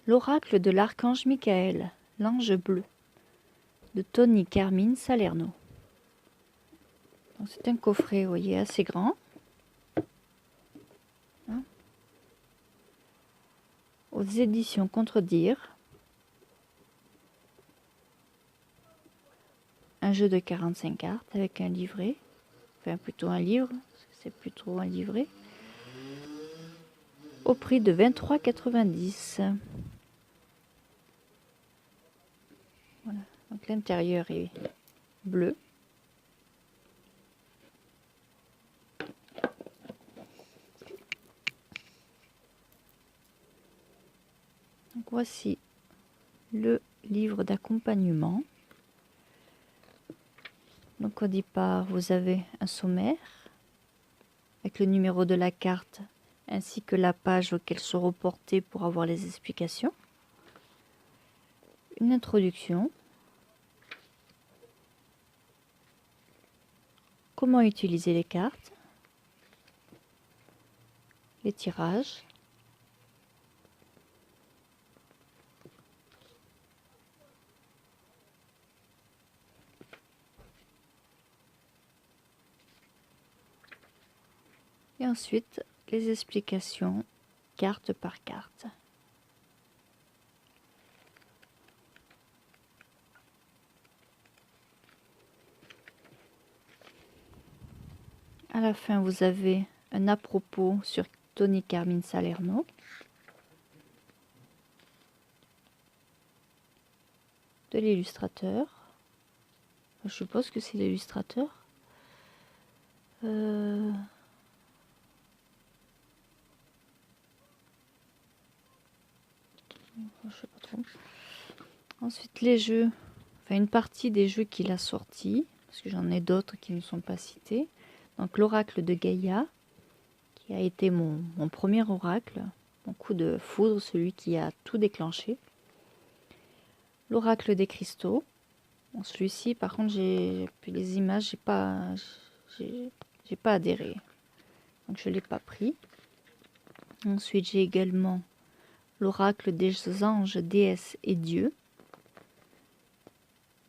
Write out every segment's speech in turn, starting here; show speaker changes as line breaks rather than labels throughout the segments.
L'oracle de l'archange Michael, l'ange bleu, de Tony Carmine Salerno. C'est un coffret, vous voyez, assez grand. Hein, aux éditions Contredire. Un jeu de 45 cartes avec un livret. Enfin, plutôt un livre, c'est plutôt un livret. Au prix de 23,90 €. Voilà. Donc l'intérieur est bleu. Donc voici le livre d'accompagnement. Donc au départ, vous avez un sommaire avec le numéro de la carte ainsi que la page auquel se reporter pour avoir les explications. Une introduction. Comment utiliser les cartes. Les tirages. Et ensuite, les explications carte par carte. À la fin, vous avez un à propos sur Tony Carmine Salerno. De l'illustrateur. Je suppose que c'est l'illustrateur. Je sais pas trop. Ensuite, les jeux. Enfin, une partie des jeux qu'il a sortis. Parce que j'en ai d'autres qui ne sont pas cités. Donc, l'oracle de Gaïa. Qui a été mon premier oracle. Mon coup de foudre, celui qui a tout déclenché. L'oracle des cristaux. Bon, celui-ci, par contre, j'ai les images, j'ai pas adhéré. Donc, je l'ai pas pris. Ensuite, j'ai également l'oracle des anges, déesses et dieux.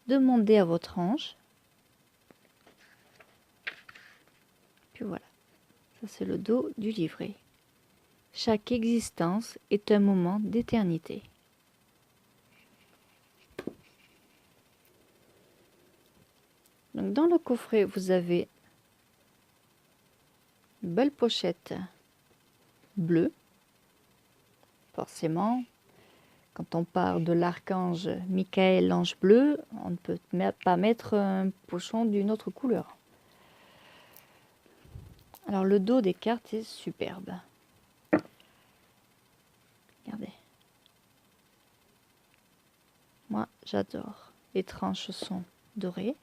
Demandez à votre ange. Puis voilà. Ça, c'est le dos du livret. Chaque existence est un moment d'éternité. Donc, dans le coffret, vous avez une belle pochette bleue. Forcément, quand on parle de l'archange Michael, l'ange bleu, on ne peut pas mettre un pochon d'une autre couleur. Alors, le dos des cartes est superbe. Regardez. Moi, j'adore. Les tranches sont dorées.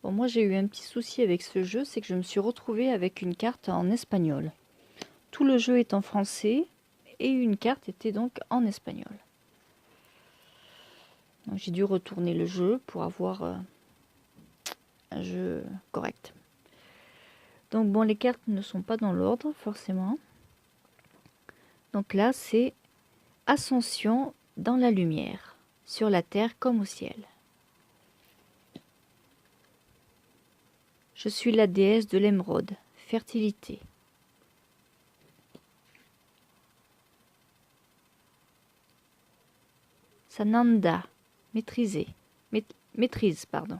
Bon, moi, j'ai eu un petit souci avec ce jeu, c'est que je me suis retrouvée avec une carte en espagnol. Tout le jeu est en français et une carte était donc en espagnol. J'ai dû retourner le jeu pour avoir un jeu correct. Donc bon, les cartes ne sont pas dans l'ordre forcément. Donc là, c'est Ascension dans la lumière, sur la terre comme au ciel. Je suis la déesse de l'émeraude, fertilité. Sananda, maîtrise, pardon.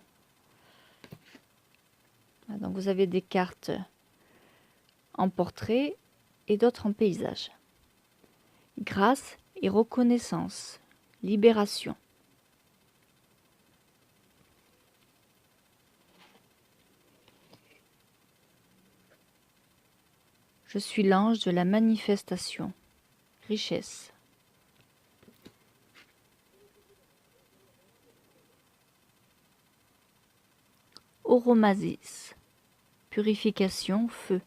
Donc vous avez des cartes en portrait et d'autres en paysage. Grâce et reconnaissance, libération. Je suis l'ange de la manifestation, richesse. Oromasis, purification, feu.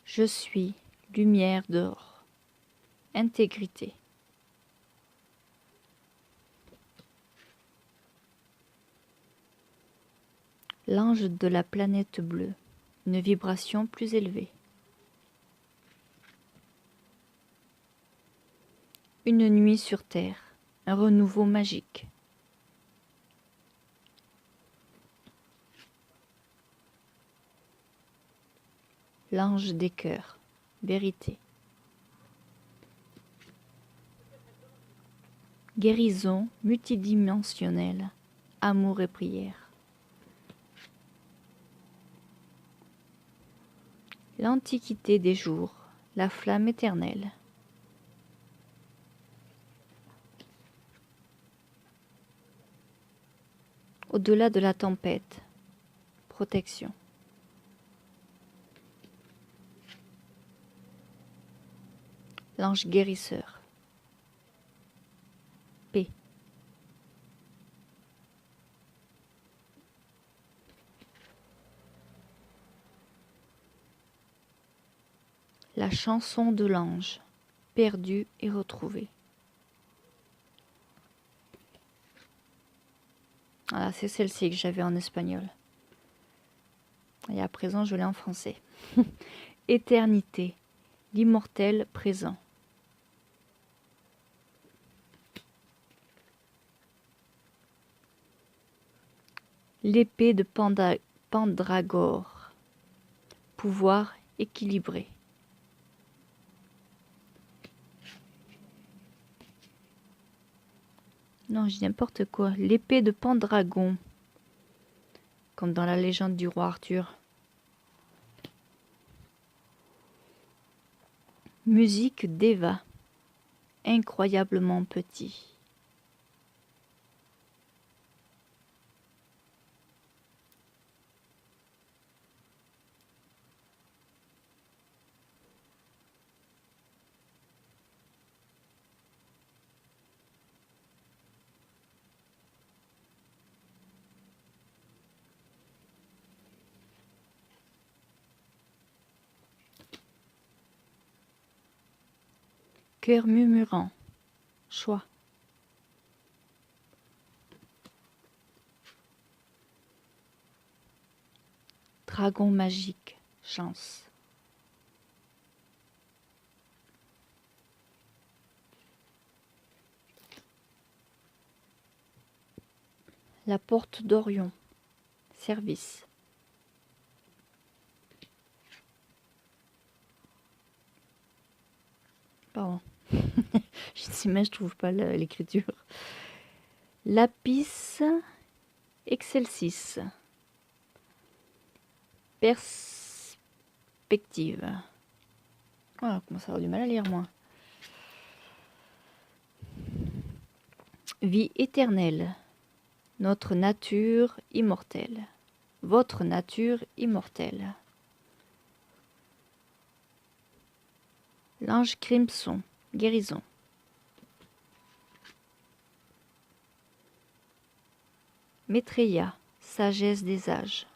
Je suis lumière d'or. intégrité. L'ange de la planète bleue, une vibration plus élevée. Une nuit sur Terre, un renouveau magique. L'ange des cœurs, vérité. Guérison multidimensionnelle, amour et prière. L'antiquité des jours, la flamme éternelle. Au-delà de la tempête, protection. L'ange guérisseur, paix. La chanson de l'ange, perdue et retrouvée. Voilà, c'est celle-ci que j'avais en espagnol. Et à présent, je l'ai en français. Éternité, l'immortel présent. L'épée de Pandragore, pouvoir équilibré. Non, je dis n'importe quoi. L'épée de Pendragon, comme dans la légende du roi Arthur. Musique d'Eva, incroyablement petit. Cœur murmurant, choix. Dragon magique, chance. La porte d'Orion, service. Pardon. Je trouve pas l'écriture. Lapis excelsis. Perspective. Voilà, comment ça avoir du mal à lire, moi. Vie éternelle. Notre nature immortelle. Votre nature immortelle. L'ange crimson, guérison. Maitreya, sagesse des âges.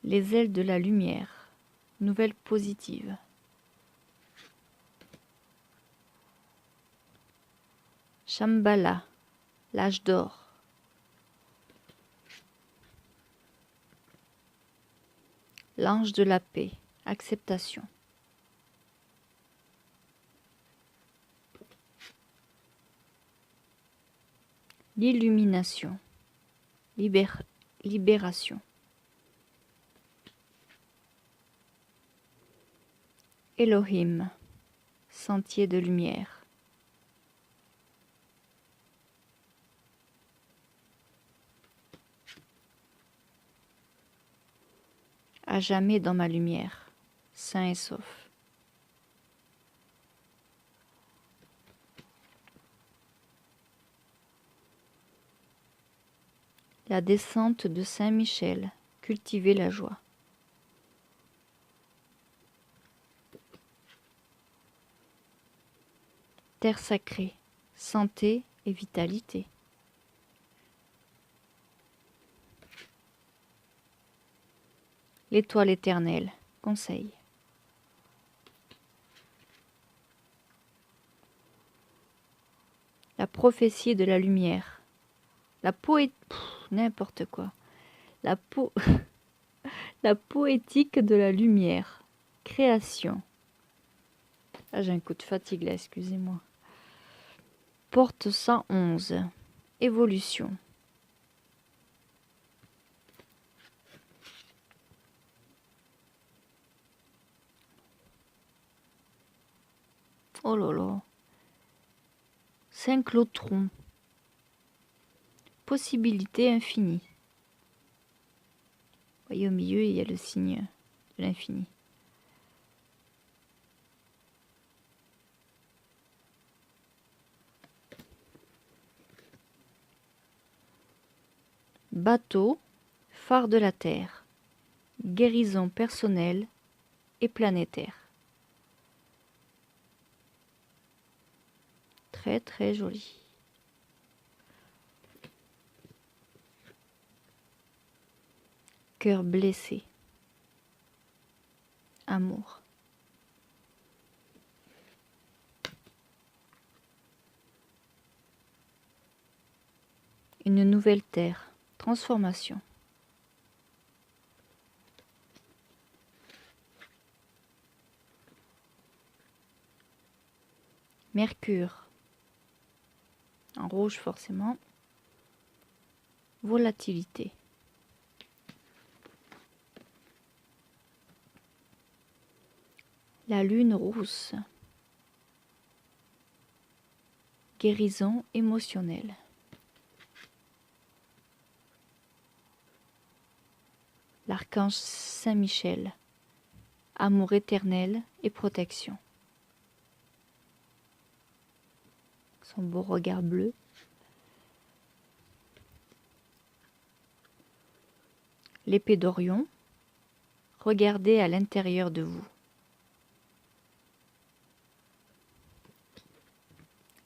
Les ailes de la lumière, nouvelle positive. Shambhala, l'âge d'or. L'ange de la paix, acceptation. L'illumination, libération. Elohim, sentier de lumière. À jamais dans ma lumière, sain et sauf. La descente de Saint-Michel, cultiver la joie. Terre sacrée, santé et vitalité. L'étoile éternelle, conseil. La prophétie de la lumière. La poétique... N'importe quoi. La poétique de la lumière. Création. Ah, j'ai un coup de fatigue là, excusez-moi. Porte 111. Évolution. Oh là là. Synchlotron. Possibilité infinie. Vous voyez, au milieu, il y a le signe de l'infini. Bateau, phare de la Terre. Guérison personnelle et planétaire. Très très joli. Cœur blessé. Amour. Une nouvelle terre. Transformation. Mercure. En rouge forcément. Volatilité. La lune rousse. Guérison émotionnelle. L'archange Saint-Michel. Amour éternel et protection. Son beau regard bleu. L'épée d'Orion. Regardez à l'intérieur de vous.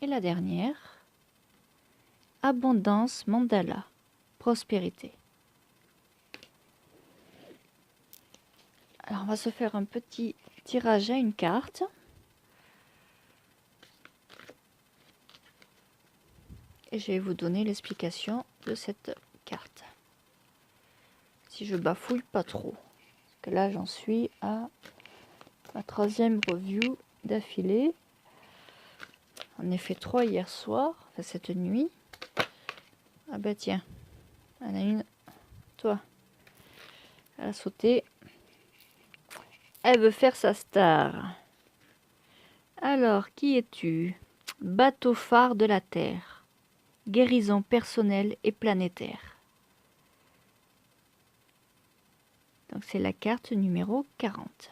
Et la dernière, abondance mandala, prospérité. Alors on va se faire un petit tirage à une carte. Et je vais vous donner l'explication de cette carte. Si je bafouille pas trop. Parce que là j'en suis à ma 3e review d'affilée. On a fait 3 hier soir, enfin cette nuit. Ah bah tiens, il y en a une, toi, elle a sauté. Elle veut faire sa star. Alors, qui es-tu? Bateau phare de la Terre. Guérison personnelle et planétaire. Donc c'est la carte numéro 40.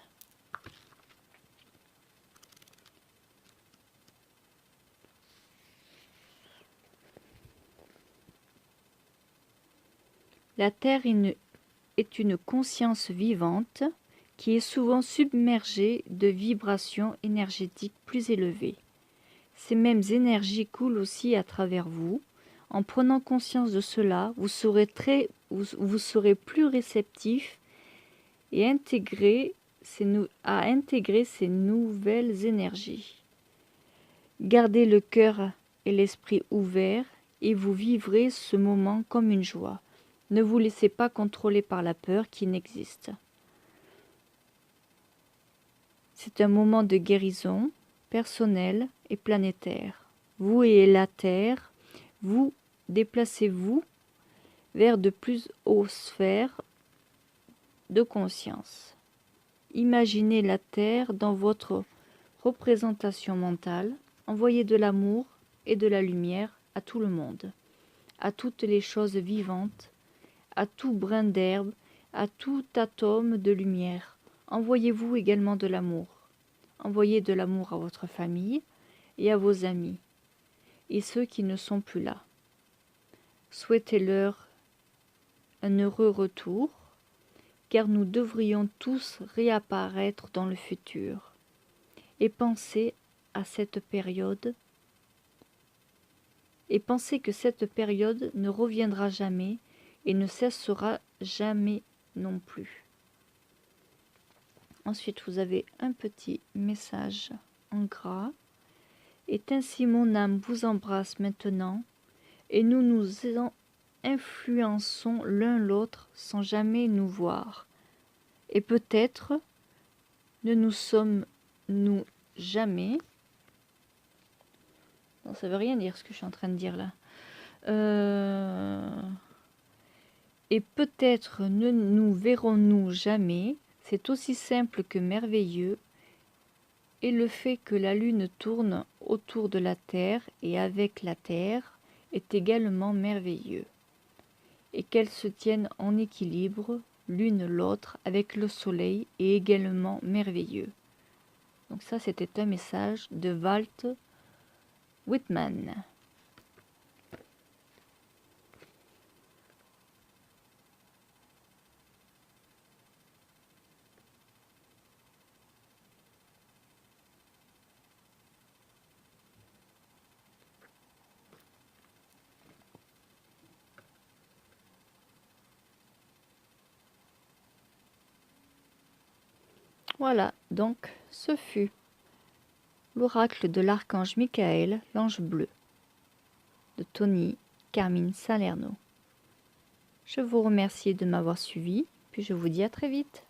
La Terre est une conscience vivante qui est souvent submergée de vibrations énergétiques plus élevées. Ces mêmes énergies coulent aussi à travers vous. En prenant conscience de cela, vous serez plus réceptif et à intégrer ces nouvelles énergies. Gardez le cœur et l'esprit ouverts et vous vivrez ce moment comme une joie. Ne vous laissez pas contrôler par la peur qui n'existe. C'est un moment de guérison personnelle et planétaire. Vous et la Terre, vous déplacez-vous vers de plus hautes sphères de conscience. Imaginez la Terre dans votre représentation mentale. Envoyez de l'amour et de la lumière à tout le monde, à toutes les choses vivantes, à tout brin d'herbe, à tout atome de lumière. Envoyez-vous également de l'amour. Envoyez de l'amour à votre famille et à vos amis, et ceux qui ne sont plus là. Souhaitez-leur un heureux retour, car nous devrions tous réapparaître dans le futur. Et pensez à cette période, et pensez que cette période ne reviendra jamais et ne cessera jamais non plus. Ensuite, vous avez un petit message en gras Et ainsi mon âme vous embrasse maintenant, et nous nous influençons l'un l'autre sans jamais nous voir. Et peut-être ne nous sommes-nous jamais... Non, ça veut rien dire ce que je suis en train de dire là. Et peut-être ne nous verrons-nous jamais. C'est aussi simple que merveilleux. Et le fait que la Lune tourne autour de la Terre et avec la Terre est également merveilleux. Et qu'elles se tiennent en équilibre l'une l'autre avec le Soleil est également merveilleux. Donc ça, c'était un message de Walt Whitman. Voilà, donc ce fut l'oracle de l'archange Michael, l'ange bleu, de Tony Carmine Salerno. Je vous remercie de m'avoir suivi, puis je vous dis à très vite.